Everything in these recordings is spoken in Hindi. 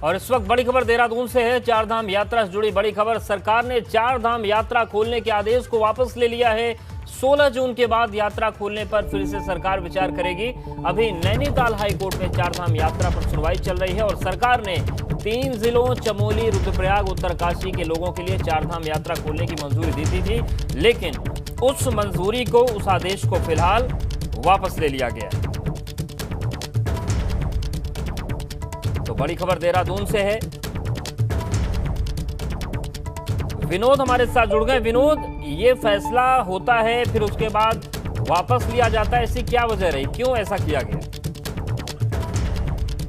और इस वक्त बड़ी खबर देहरादून से है। चार धाम यात्रा से जुड़ी बड़ी खबर। सरकार ने चार धाम यात्रा खोलने के आदेश को वापस ले लिया है। 16 जून के बाद यात्रा खोलने पर फिर से सरकार विचार करेगी। अभी नैनीताल हाईकोर्ट में चार धाम यात्रा पर सुनवाई चल रही है और सरकार ने 3 जिलों चमोली, रुद्रप्रयाग, उत्तरकाशी के लोगों के लिए चार धाम यात्रा खोलने की मंजूरी दी थी, लेकिन उस मंजूरी को, उस आदेश को फिलहाल वापस ले लिया गया है। तो बड़ी खबर देहरादून से है। विनोद हमारे साथ जुड़ गए। विनोद, ये फैसला होता है फिर उसके बाद वापस लिया जाता है, ऐसी क्या वजह रही, क्यों ऐसा किया गया?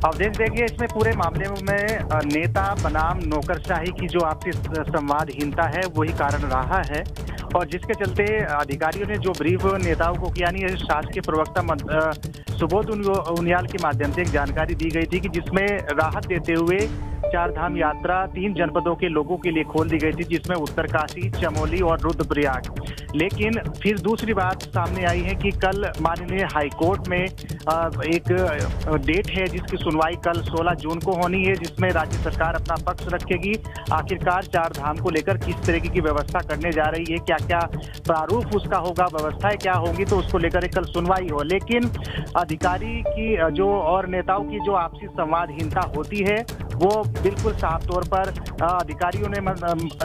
अब देखिए, इसमें पूरे मामले में नेता बनाम नौकरशाही की जो आपसी संवादहीनता है वही कारण रहा है, और जिसके चलते अधिकारियों ने जो ब्रीफ नेताओं को किया, यानी शासकीय प्रवक्ता सुबोध उनियाल के माध्यम से एक जानकारी दी गई थी कि जिसमें राहत देते हुए चार धाम यात्रा 3 जनपदों के लोगों के लिए खोल दी गई थी, जिसमें उत्तरकाशी, चमोली और रुद्रप्रयाग। लेकिन फिर दूसरी बात सामने आई है कि कल माननीय हाईकोर्ट में एक डेट है जिसकी सुनवाई कल 16 जून को होनी है, जिसमें राज्य सरकार अपना पक्ष रखेगी। आखिरकार चार धाम को लेकर किस तरीके की व्यवस्था करने जा रही है, क्या क्या प्रारूप उसका होगा, व्यवस्थाएं क्या होंगी, तो उसको लेकर कल सुनवाई हो। लेकिन अधिकारी की जो और नेताओं की जो आपसी संवादहीनता होती है वो बिल्कुल साफ तौर पर अधिकारियों ने,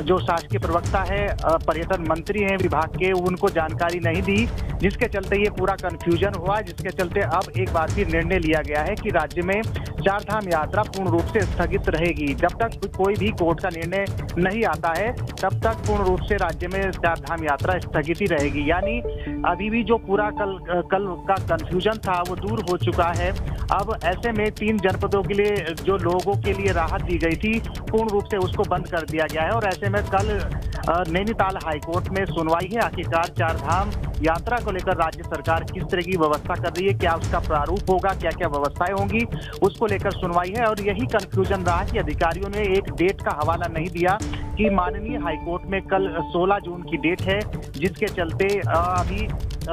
जो शासकीय प्रवक्ता है, पर्यटन मंत्री हैं विभाग के, उनको जानकारी नहीं दी, जिसके चलते ये पूरा कंफ्यूजन हुआ, जिसके चलते अब एक बार फिर निर्णय लिया गया है कि राज्य में चार धाम यात्रा पूर्ण रूप से स्थगित रहेगी। जब तक कोई भी कोर्ट का निर्णय नहीं आता है तब तक पूर्ण रूप से राज्य में चार धाम यात्रा स्थगित ही रहेगी। यानी अभी भी जो पूरा कल का कंफ्यूजन था वो दूर हो चुका है। अब ऐसे में 3 जनपदों के लिए जो लोगों के लिए राहत दी गई थी पूर्ण रूप से उसको बंद कर दिया गया है, और ऐसे में कल नैनीताल हाईकोर्ट में सुनवाई है। आखिरकार चार धाम यात्रा को लेकर राज्य सरकार किस तरह की व्यवस्था कर रही है, क्या उसका प्रारूप होगा, क्या क्या व्यवस्थाएं होंगी, उसको लेकर सुनवाई है। और यही कंफ्यूजन रहा कि अधिकारियों ने एक डेट का हवाला नहीं दिया कि माननीय हाईकोर्ट में कल 16 जून की डेट है, जिसके चलते अभी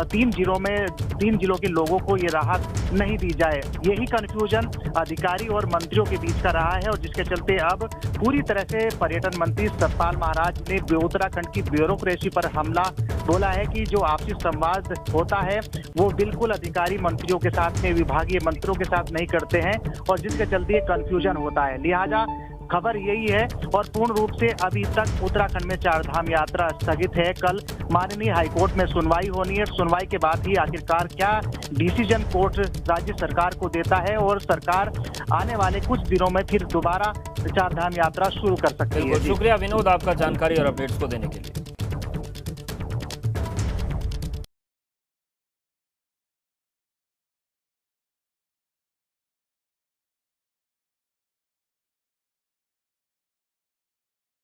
3 जिलों के लोगों को ये राहत नहीं दी जाए। यही कंफ्यूजन अधिकारी और मंत्रियों के बीच का रहा है, और जिसके चलते अब पूरी तरह से पर्यटन मंत्री सतपाल महाराज ने उत्तराखंड की ब्यूरोक्रेसी पर हमला बोला है कि जो आपसी संवाद होता है वो बिल्कुल अधिकारी मंत्रियों के साथ में, विभागीय मंत्रियों के साथ नहीं करते हैं, और जिसके चलते कंफ्यूजन होता है। लिहाजा खबर यही है, और पूर्ण रूप से अभी तक उत्तराखंड में चार धाम यात्रा स्थगित है। कल माननीय हाईकोर्ट में सुनवाई होनी है। सुनवाई के बाद ही आखिरकार क्या डिसीजन कोर्ट राज्य सरकार को देता है, और सरकार आने वाले कुछ दिनों में फिर दोबारा चार धाम यात्रा शुरू कर सकती है। शुक्रिया विनोद आपका जानकारी और अपडेट्स को देने के लिए।